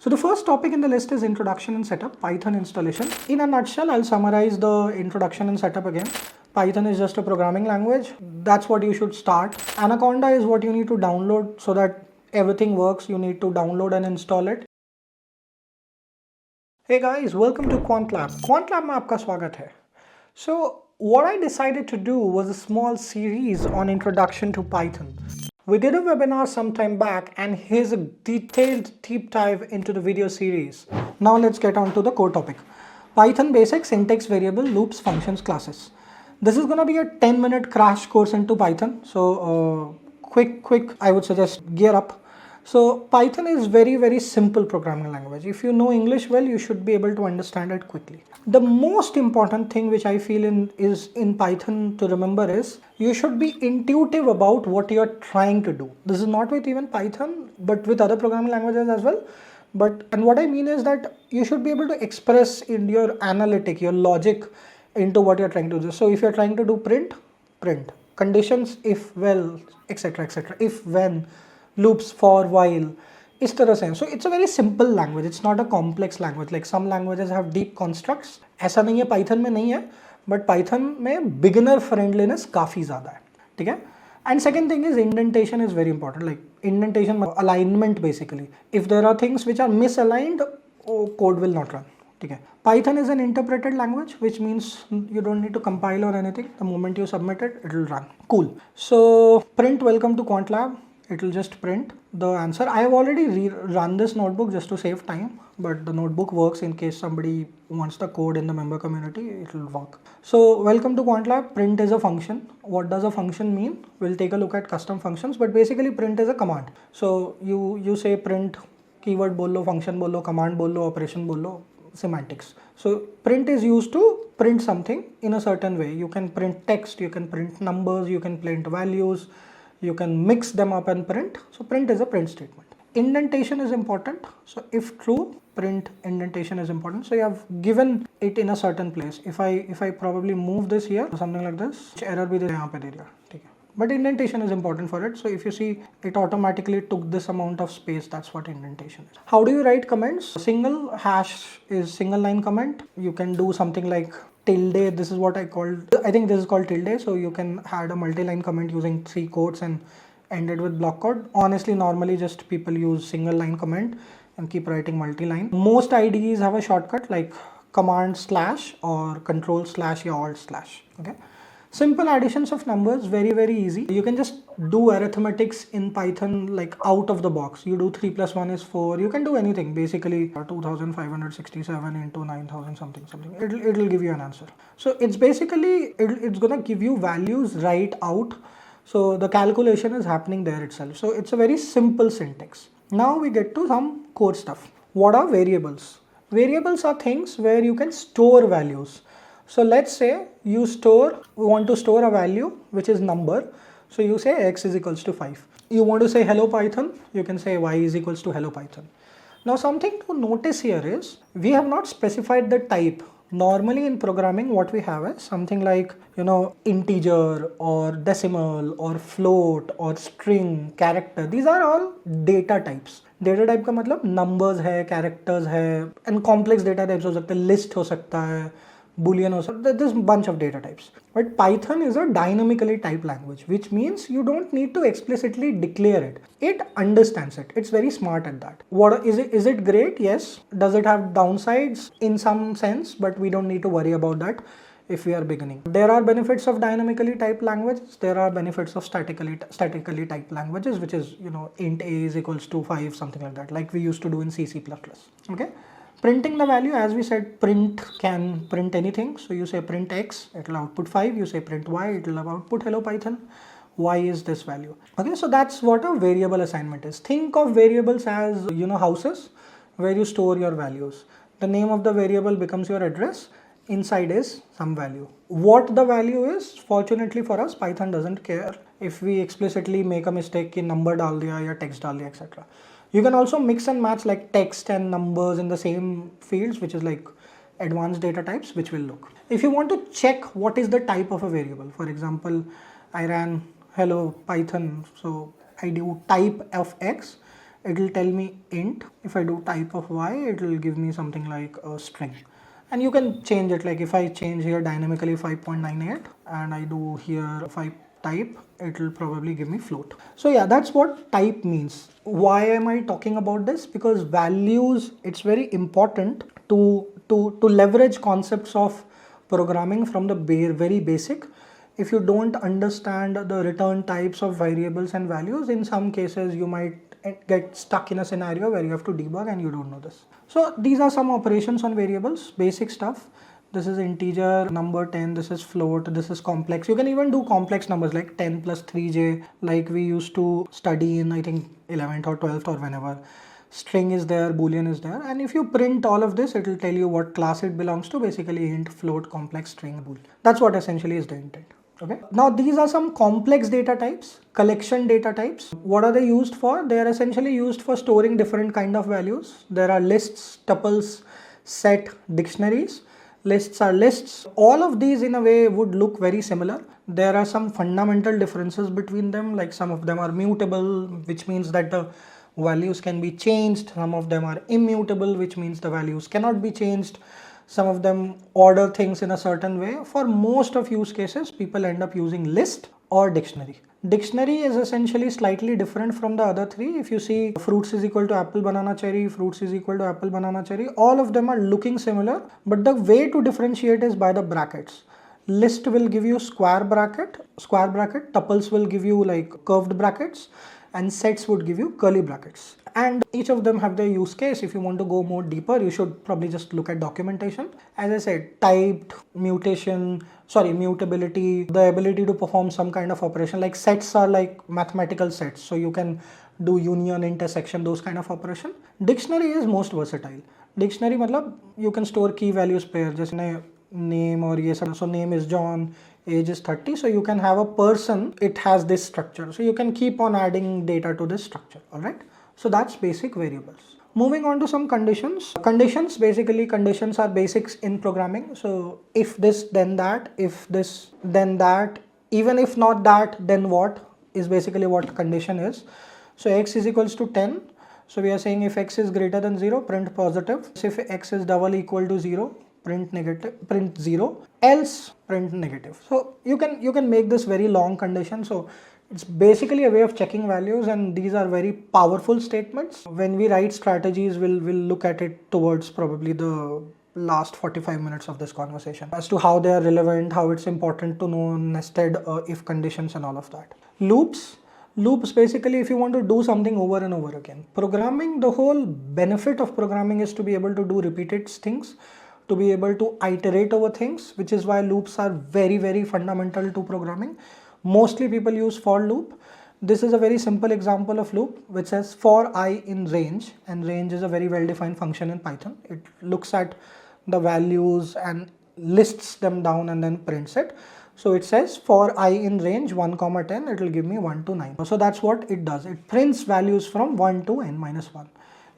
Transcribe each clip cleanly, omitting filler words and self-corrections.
So the first topic in the list is introduction and setup, Python installation. In a nutshell, I'll summarize the introduction and setup again. Python is just a programming language. That's what you should start. Anaconda is what you need to download so that everything works. You need to download and install it. Hey guys, welcome to QuantLab. QuantLab में आपका स्वागत है. So what I decided to do was a small series on introduction to Python. We did a webinar some time back and here's a detailed deep dive into the video series. Now let's get on to the core topic. Python basics, syntax, variable, loops, functions, classes. This is going to be a 10-minute crash course into Python. So quick, I would suggest gear up. So Python is very simple programming language. If you know English well, you should be able to understand it quickly. The most important thing which I feel is in Python to remember is you should be intuitive about what you're trying to do. This is not with even Python, but with other programming languages as well. And what I mean is that you should be able to express in your analytic, your logic into what you're trying to do. So if you're trying to do print, conditions, if, well, etc. If, when, loops, for, while, इस तरह से. So it's a very simple language. It's not a complex language. Like some languages have deep constructs. ऐसा नहीं है, Python में नहीं है, but Python में beginner friendliness काफी ज़्यादा है, ठीक है? And second thing is indentation is very important. Like indentation, alignment basically. If there are things which are misaligned, code will not run. Okay. Python is an interpreted language, which means you don't need to compile or anything. The moment you submit it, it will run. Cool. So print welcome to QuantLab. It will just print the answer. I have already run this notebook just to save time, but the notebook works in case somebody wants the code in the member community, it will work. So welcome to QuantLab. Print is a function. What does a function mean? We'll take a look at custom functions, but basically print is a command. So you say print, keyword bolo, function bolo, command bolo, operation bolo, semantics. So print is used to print something in a certain way. You can print text, you can print numbers, you can print values, you can mix them up and print. So print is a print statement. Indentation is important. So if true, print indentation is important. So you have given it in a certain place. If I probably move this here, something like this, error bhi yahan pe de diya, theek hai. But indentation is important for it. So if you see, it automatically took this amount of space. That's what indentation is. How do you write comments? Single hash is single line comment. You can do something like tilde. This is what I think this is called tilde. So you can add a multi-line comment using 3 quotes and end it with block code. Honestly, normally just people use single line comment and keep writing multi-line. Most IDEs have a shortcut like command slash or control slash or alt slash. Okay. Simple additions of numbers, very easy. You can just do arithmetics in Python like out of the box. You do 3 plus 1 is 4. You can do anything. Basically 2567 into 9000 something. It'll give you an answer. So it's basically, it's gonna give you values right out. So the calculation is happening there itself. So it's a very simple syntax. Now we get to some core stuff. What are variables? Variables are things where you can store values. So let's say you want to store a value which is number. So you say x is equals to 5. You want to say hello Python, you can say y is equals to hello Python. Now something to notice here is we have not specified the type. Normally in programming what we have is something like, integer or decimal or float or string, character. These are all data types. Data type का मतलब numbers है, characters है, and complex data types हो सकते हैं, list हो सकता है, Boolean or something. There's a bunch of data types. But Python is a dynamically typed language, which means you don't need to explicitly declare it. It understands it. It's very smart at that. What is it? Is it great? Yes. Does it have downsides? In some sense, but we don't need to worry about that if we are beginning. There are benefits of dynamically typed languages. There are benefits of statically typed languages, which is, int a is equals to 5, something like that, like we used to do in C++. Okay. Printing the value, as we said, print can print anything. So you say print x, it will output 5. You say print y, it will output hello Python. Y is this value. Okay, so that's what a variable assignment is. Think of variables as, houses where you store your values. The name of the variable becomes your address. Inside is some value. What the value is, fortunately for us, Python doesn't care if we explicitly make a mistake in number dal diya ya text dal diya, etc. You can also mix and match like text and numbers in the same fields, which is like advanced data types, which will look. If you want to check what is the type of a variable, for example, I ran hello Python, so I do type of x it will tell me int. If I do type of y, it will give me something like a string. And you can change it, like if I change here dynamically 5.98 and I do here 5 type, it will probably give me float. So yeah, that's what type means. Why am I talking about this? Because values, it's very important to leverage concepts of programming from the very basic. If you don't understand the return types of variables and values, in some cases you might get stuck in a scenario where you have to debug and you don't know this. So these are some operations on variables, basic stuff. This is integer, number 10, this is float, this is complex. You can even do complex numbers like 10 plus 3j, like we used to study in, I think, 11th or 12th or whenever. String is there, boolean is there, and if you print all of this, it will tell you what class it belongs to, basically int, float, complex, string, bool. That's what essentially is the intent. Okay. Now these are some complex data types, collection data types. What are they used for? They are essentially used for storing different kind of values. There are lists, tuples, set, dictionaries. Lists are lists. All of these in a way would look very similar. There are some fundamental differences between them, like some of them are mutable, which means that the values can be changed. Some of them are immutable, which means the values cannot be changed. Some of them order things in a certain way. For most of use cases, people end up using list or dictionary. Dictionary is essentially slightly different from the other three. If you see fruits is equal to apple, banana, cherry, fruits is equal to apple, banana, cherry, all of them are looking similar, but the way to differentiate is by the brackets. List will give you square bracket, tuples will give you like curved brackets, and sets would give you curly brackets. And each of them have their use case. If you want to go more deeper, you should probably just look at documentation. As I said, typed, mutability, the ability to perform some kind of operation, like sets are like mathematical sets. So you can do union, intersection, those kind of operation. Dictionary is most versatile. Dictionary matlab you can store key values pair, just name or yes, so name is John, age is 30, so you can have a person, it has this structure, so you can keep on adding data to this structure. All right, so that's basic variables. Moving on to some conditions. Basically conditions are basics in programming. So if this then that, if this then that, even if not that then what, is basically what condition is. So x is equals to 10, so we are saying if x is greater than 0, print positive. So if x is double equal to 0, print negative, print 0, else print negative. So you can make this very long condition. So it's basically a way of checking values, and these are very powerful statements. When we write strategies, we'll look at it towards probably the last 45 minutes of this conversation as to how they are relevant, how it's important to know nested if conditions and all of that. Loops basically if you want to do something over and over again. Programming, the whole benefit of programming is to be able to do repeated things, to be able to iterate over things, which is why loops are very fundamental to programming. Mostly people use for loop. This is a very simple example of loop which says for I in range, and range is a very well defined function in Python. It looks at the values and lists them down and then prints it. So it says for I in range 1, 10, it will give me 1 to 9. So that's what it does. It prints values from 1 to n minus 1.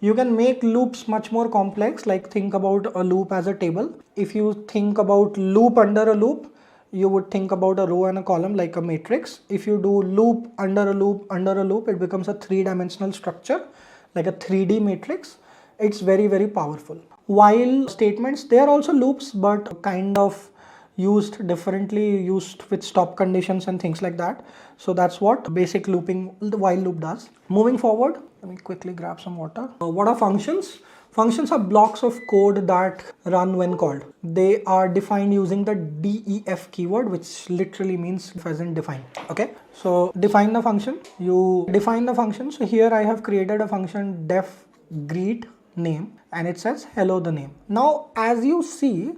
You can make loops much more complex, like think about a loop as a table. If you think about loop under a loop, you would think about a row and a column like a matrix. If you do loop under a loop under a loop, it becomes a 3-dimensional structure like a 3D matrix. It's very powerful. While statements, they are also loops, but kind of used differently, used with stop conditions and things like that. So that's what basic looping, the while loop does. Moving forward, let me quickly grab some water. What are functions? Functions are blocks of code that run when called. They are defined using the def keyword, which literally means as in define. Okay, so define the function. You define the function. So here I have created a function def greet name, and it says hello the name. Now as you see,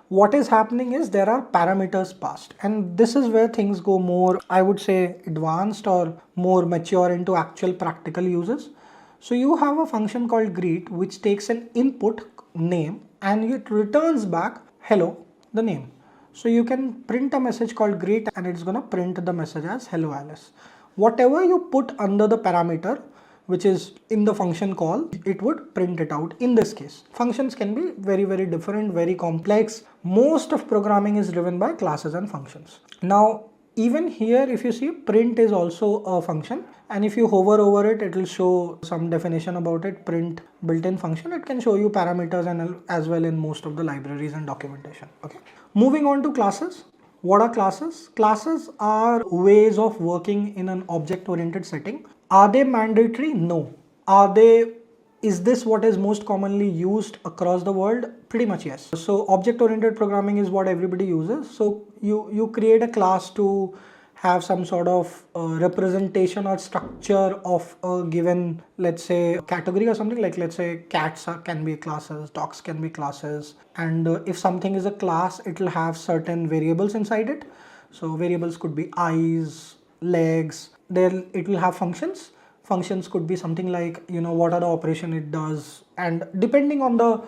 what is happening is there are parameters passed, and this is where things go more, I would say, advanced or more mature into actual practical uses. So you have a function called greet which takes an input name and it returns back hello the name. So you can print a message called greet and it's gonna print the message as hello Alice. Whatever you put under the parameter, which is in the function call, it would print it out. In this case, functions can be very different, very complex. Most of programming is driven by classes and functions. Now, Even here, if you see, print is also a function, and if you hover over it, it will show some definition about it. Print built-in function. It can show you parameters and as well in most of the libraries and documentation. Okay. Moving on to classes. What are classes? Classes are ways of working in an object-oriented setting. Are they mandatory? No. Are they? Is this what is most commonly used across the world? Pretty much yes. So object-oriented programming is what everybody uses. So you create a class to have some sort of representation or structure of a given, let's say, category or something. Like, let's say cats can be classes, dogs can be classes, and if something is a class, it will have certain variables inside it. So variables could be eyes, legs. There it will have functions. Functions could be something like, what are the operation it does, and depending on the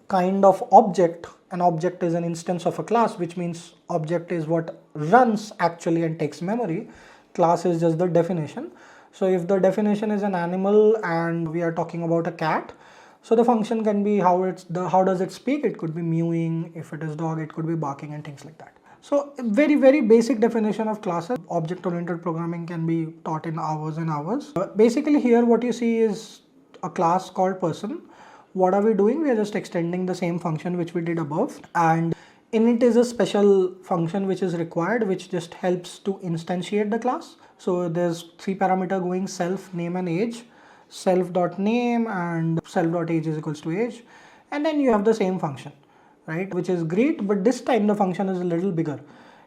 kind of object, an object is an instance of a class, which means object is what runs actually and takes memory. Class is just the definition. So if the definition is an animal and we are talking about a cat, so the function can be how does it speak. It could be mewing. If it is dog, it could be barking and things like that. So very, very basic definition of classes. Object-oriented programming can be taught in hours and hours. Basically here what you see is a class called person. What are we doing? We are just extending the same function which we did above, and in it is a special function which is required, which just helps to instantiate the class. So there's 3 parameter going: self, name and age. Self.name and self.age is equals to age, and then you have the same function, right, which is great, but this time the function is a little bigger.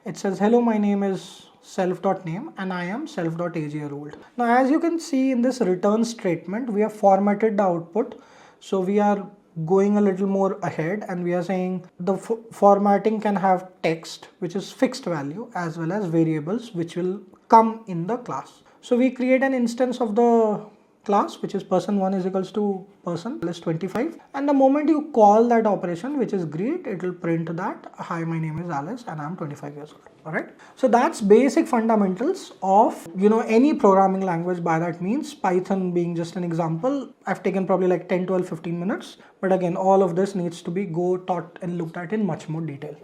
It says, hello, my name is self.name and I am self.age-year-old. Now, as you can see in this return statement, we have formatted the output. So we are going a little more ahead, and we are saying the formatting can have text, which is fixed value, as well as variables, which will come in the class. So we create an instance of the class, which is person1 is equals to person plus 25, and the moment you call that operation, which is greet, it will print that, hi, my name is Alice and I'm 25 years old. All right, so that's basic fundamentals of any programming language. By that means Python being just an example. I've taken probably like 10, 12, 15 minutes, but again, all of this needs to be taught and looked at in much more detail.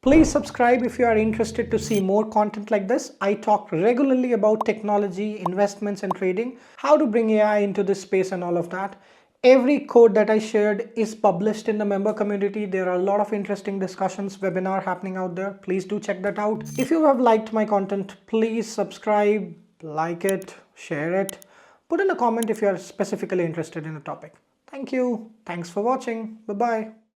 Please subscribe if you are interested to see more content like this. I talk regularly about technology, investments and trading, how to bring AI into this space and all of that. Every code that I shared is published in the member community. There are a lot of interesting discussions, webinar happening out there. Please do check that out. If you have liked my content, please subscribe, like it, share it. Put in a comment if you are specifically interested in a topic. Thank you. Thanks for watching. Bye-bye.